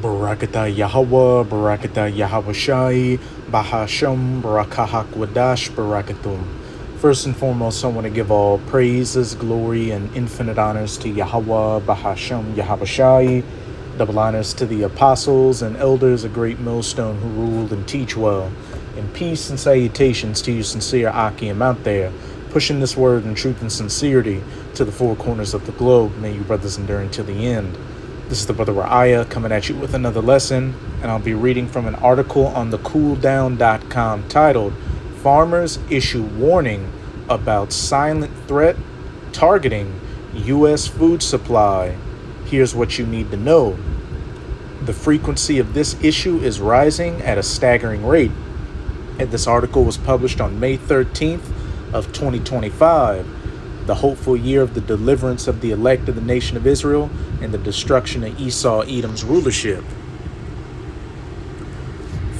Barakatah Yahweh, Barakatah Yahweh Shai, Bahasham, Barakahak Wadash, Barakatum. First and foremost, I want to give all praises, glory, and infinite honors to Yahweh, Bahasham, Yahweh Shai, double honors to the apostles and elders, a great millstone who ruled and teach well. And peace and salutations to you sincere Akim out there, pushing this word in truth and sincerity to the four corners of the globe. May you brothers endure until the end. This is the Brother Ra'aya coming at you with another lesson, and I'll be reading from an article on thecooldown.com titled, Farmers Issue Warning About Silent Threat Targeting U.S. Food Supply. Here's what you need to know. The frequency of this issue is rising at a staggering rate. And this article was published on May 13th of 2025. The hopeful year of the deliverance of the elect of the nation of Israel and the destruction of Esau, Edom's rulership.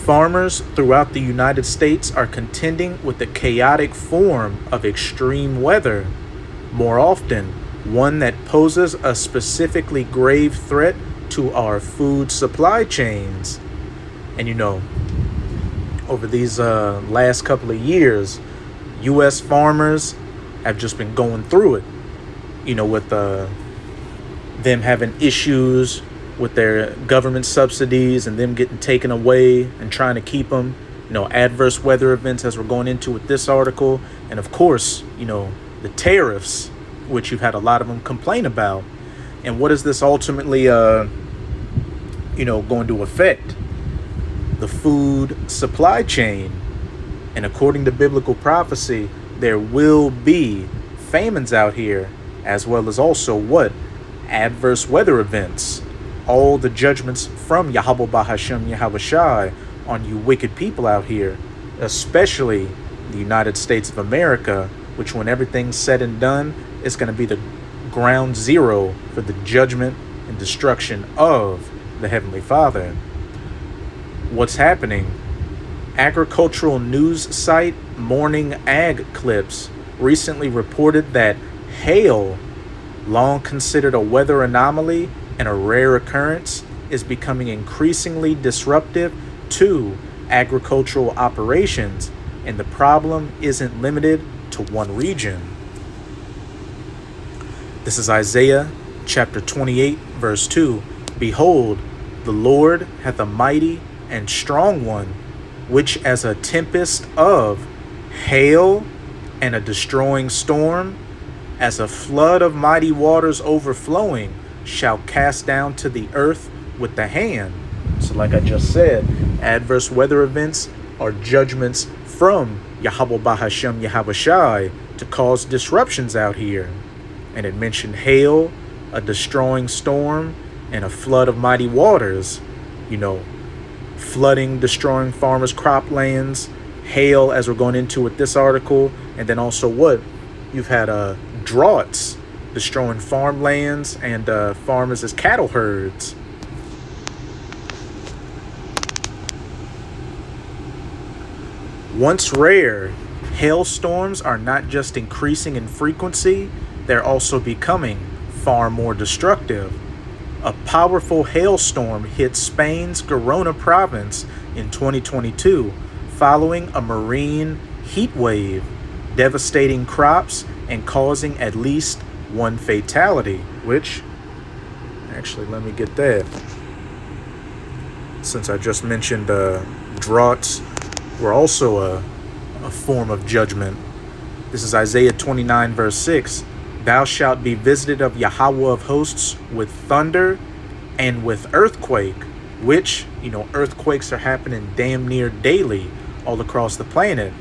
Farmers throughout the United States are contending with the chaotic form of extreme weather, more often one that poses a specifically grave threat to our food supply chains. And over these last couple of years, U.S. farmers have just been going through it, with them having issues with their government subsidies and them getting taken away and trying to keep them, adverse weather events as we're going into with this article. And of course, the tariffs, which you've had a lot of them complain about. And what is this ultimately, going to affect? The food supply chain. And according to biblical prophecy, there will be famines out here, as well as also adverse weather events. All the judgments from Yahweh Bahashem Yahweh Shai on you wicked people out here, especially the United States of America, which when everything's said and done, is going to be the ground zero for the judgment and destruction of the Heavenly Father. What's happening? Agricultural news site Morning Ag Clips recently reported that hail, long considered a weather anomaly and a rare occurrence, is becoming increasingly disruptive to agricultural operations, and the problem isn't limited to one region. This is Isaiah chapter 28, verse 2. Behold, the Lord hath a mighty and strong one, which as a tempest of hail and a destroying storm, as a flood of mighty waters overflowing, shall cast down to the earth with the hand. So like I just said, adverse weather events are judgments from Yahweh Bahashem Yahweh Shai to cause disruptions out here. And it mentioned hail, a destroying storm, and a flood of mighty waters, flooding, destroying farmers' croplands, hail, as we're going into with this article, and then also you've had droughts destroying farmlands and farmers as cattle herds. Once rare, hailstorms are not just increasing in frequency, they're also becoming far more destructive. A powerful hailstorm hit Spain's Girona province in 2022 following a marine heat wave, devastating crops and causing at least one fatality, which, actually, let me get that. Since I just mentioned droughts were also a form of judgment. This is Isaiah 29, verse 6. Thou shalt be visited of Yahweh of hosts with thunder and with earthquake, which, earthquakes are happening damn near daily all across the planet.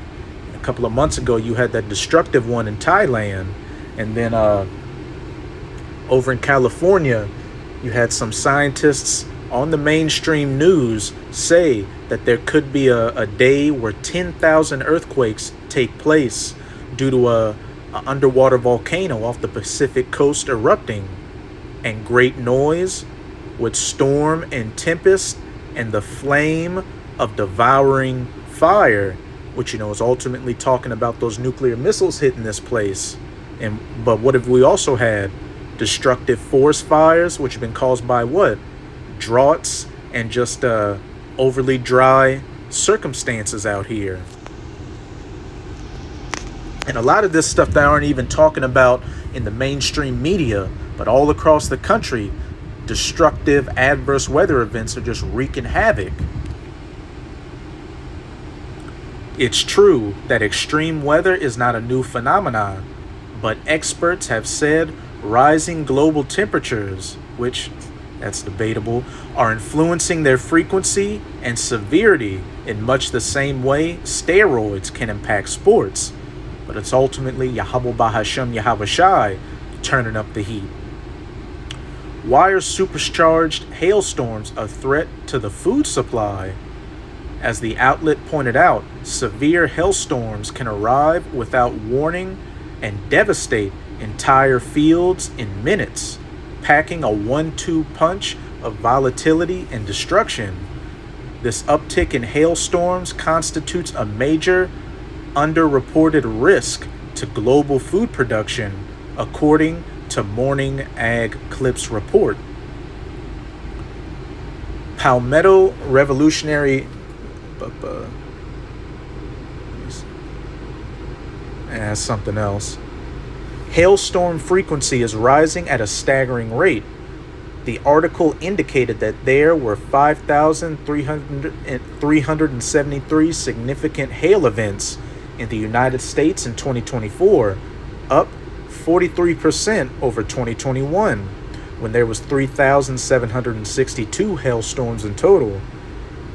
A couple of months ago, you had that destructive one in Thailand. And then over in California, you had some scientists on the mainstream news say that there could be a day where 10,000 earthquakes take place due to a underwater volcano off the Pacific coast erupting, and great noise with storm and tempest and the flame of devouring fire, which is ultimately talking about those nuclear missiles hitting this place. But what have we also had? Destructive forest fires, which have been caused by droughts and just overly dry circumstances out here. And a lot of this stuff that aren't even talking about in the mainstream media, but all across the country, destructive adverse weather events are just wreaking havoc. It's true that extreme weather is not a new phenomenon, but experts have said rising global temperatures, which, that's debatable, are influencing their frequency and severity in much the same way steroids can impact sports. But it's ultimately Yahweh Bahashem Yahweh Shai turning up the heat. Why are supercharged hailstorms a threat to the food supply? As the outlet pointed out, severe hailstorms can arrive without warning and devastate entire fields in minutes, packing a 1-2 punch of volatility and destruction. This uptick in hailstorms constitutes a major underreported risk to global food production, according to Morning Ag Clips report. Palmetto Revolutionary that's something else. Hailstorm frequency is rising at a staggering rate. The article indicated that there were 5,373 significant hail events in the United States in 2024, up 43% over 2021, when there was 3,762 hailstorms in total.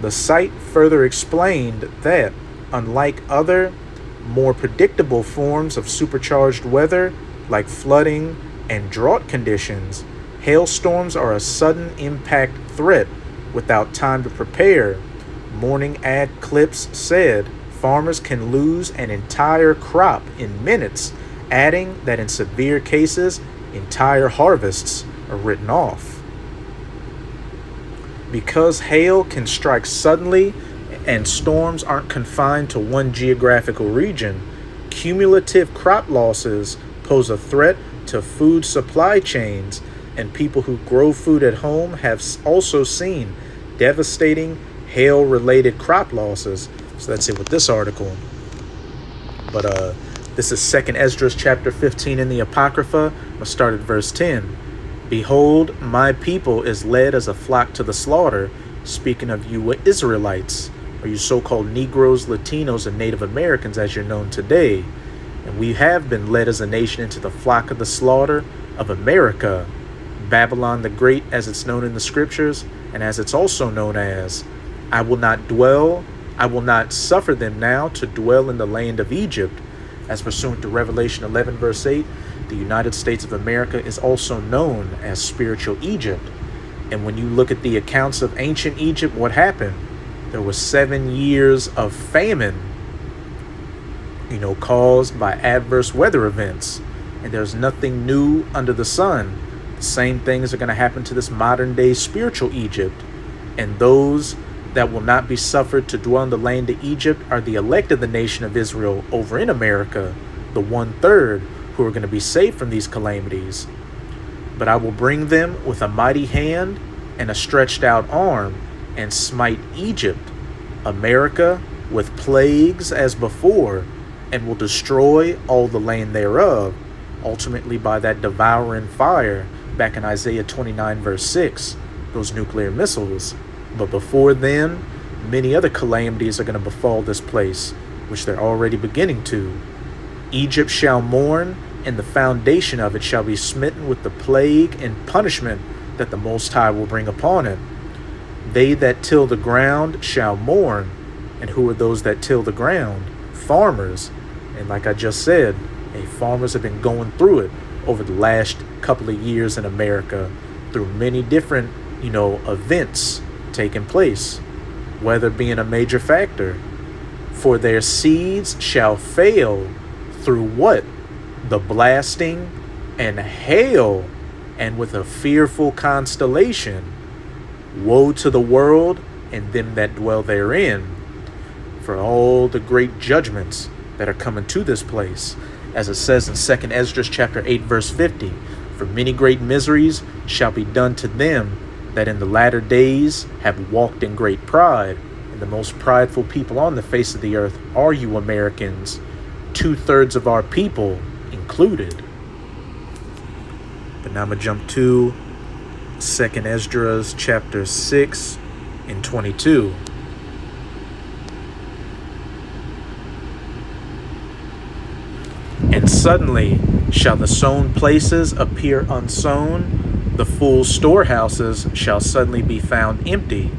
The site further explained that, unlike other, more predictable forms of supercharged weather, like flooding and drought conditions, hailstorms are a sudden impact threat without time to prepare. Morning Ag Clips said farmers can lose an entire crop in minutes, adding that in severe cases, entire harvests are written off. Because hail can strike suddenly and storms aren't confined to one geographical region, cumulative crop losses pose a threat to food supply chains, and people who grow food at home have also seen devastating hail-related crop losses. So that's it with this article. But this is 2nd Esdras chapter 15 in the Apocrypha. I'm going to start at verse 10. Behold, my people is led as a flock to the slaughter, speaking of you Israelites, or you so-called Negroes, Latinos, and Native Americans as you're known today. And we have been led as a nation into the flock of the slaughter of America, Babylon the Great as it's known in the scriptures, and as it's also known as, I will not suffer them now to dwell in the land of Egypt. As pursuant to Revelation 11 verse 8, the United States of America is also known as spiritual Egypt. And when you look at the accounts of ancient Egypt, what happened? There was 7 years of famine, caused by adverse weather events. And there's nothing new under the sun. The same things are going to happen to this modern day spiritual Egypt. And those that will not be suffered to dwell in the land of Egypt are the elect of the nation of Israel over in America, the 1/3 who are going to be saved from these calamities. But I will bring them with a mighty hand and a stretched out arm, and smite Egypt, America, with plagues as before, and will destroy all the land thereof, ultimately by that devouring fire back in Isaiah 29 verse 6, those nuclear missiles. But before then, many other calamities are going to befall this place, which they're already beginning to. Egypt shall mourn, and the foundation of it shall be smitten with the plague and punishment that the Most High will bring upon it. They that till the ground shall mourn. And who are those that till the ground? Farmers. And like I just said, farmers have been going through it over the last couple of years in America, through many different, events taking place, weather being a major factor. For their seeds shall fail through what? The blasting and hail, and with a fearful constellation. Woe to the world and them that dwell therein, for all the great judgments that are coming to this place. As it says in 2nd Esdras chapter 8 verse 50, for many great miseries shall be done to them that in the latter days have walked in great pride, and the most prideful people on the face of the earth are you Americans, 2/3 of our people included. But now I'm going to jump to 2nd Esdras chapter 6 and 22. And suddenly shall the sown places appear unsown, the full storehouses shall suddenly be found empty.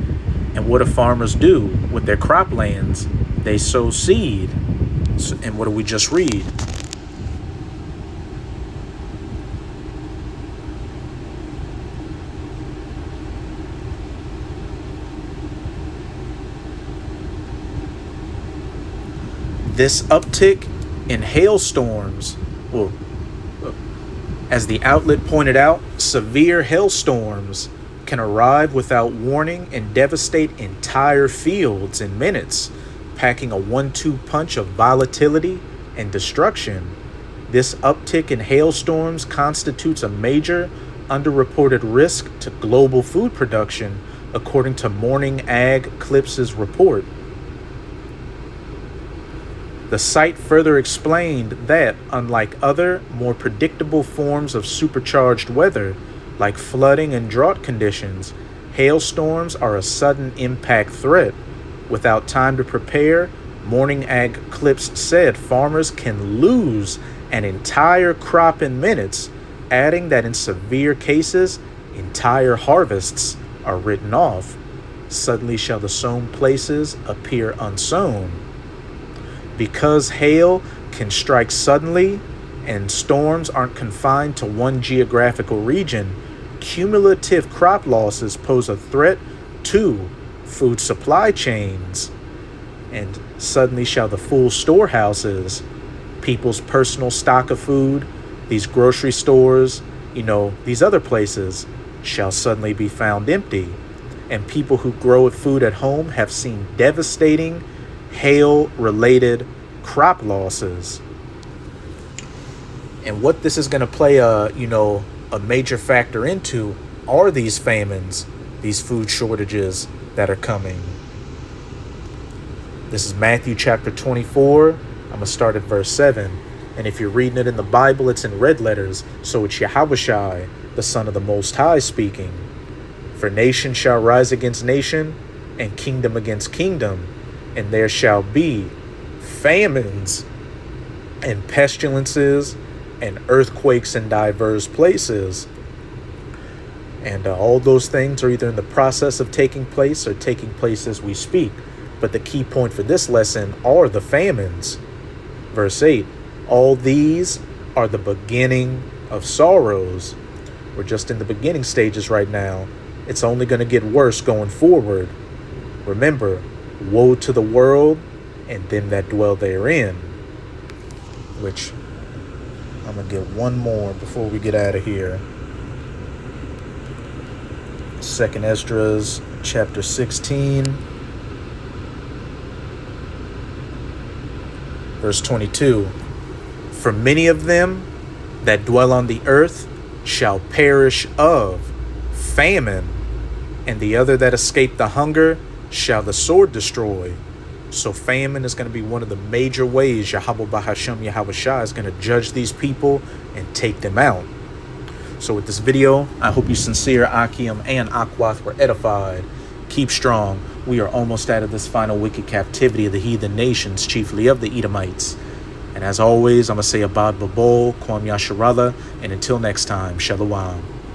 And what do farmers do with their croplands? They sow seed. And what do we just read? This uptick in hailstorms, well, as the outlet pointed out, severe hailstorms can arrive without warning and devastate entire fields in minutes, packing a 1-2 punch of volatility and destruction. This uptick in hailstorms constitutes a major underreported risk to global food production, according to Morning Ag Clips's report. The site further explained that, unlike other, more predictable forms of supercharged weather, like flooding and drought conditions, hailstorms are a sudden impact threat. Without time to prepare, Morning Ag Clips said farmers can lose an entire crop in minutes, adding that in severe cases, entire harvests are written off. Suddenly shall the sown places appear unsown. Because hail can strike suddenly and storms aren't confined to one geographical region, cumulative crop losses pose a threat to food supply chains. And suddenly shall the full storehouses, people's personal stock of food, these grocery stores, these other places, shall suddenly be found empty. And people who grow food at home have seen devastating hail-related crop losses. And what this is going to play a major factor into are these famines, these food shortages that are coming. This is Matthew chapter 24. I'm going to start at verse 7. And if you're reading it in the Bible, it's in red letters, so it's Yahushua, the Son of the Most High, speaking. For nation shall rise against nation, and kingdom against kingdom, and there shall be famines and pestilences and earthquakes in diverse places. And all those things are either in the process of taking place or taking place as we speak. But the key point for this lesson are the famines. Verse 8, all these are the beginning of sorrows. We're just in the beginning stages right now. It's only going to get worse going forward. Remember, woe to the world and them that dwell therein. Which, I'm going to get one more before we get out of here. 2nd Esdras chapter 16, verse 22. For many of them that dwell on the earth shall perish of famine, and the other that escape the hunger shall the sword destroy. So famine is going to be one of the major ways Yahweh Bahashem Yahushua is going to judge these people and take them out. So with this video, I hope you sincere, Akim, and Akwath were edified. Keep strong. We are almost out of this final wicked captivity of the heathen nations, chiefly of the Edomites. And as always, I'm going to say Abad Babol, Kwam Yasharallah, and until next time, Shalom.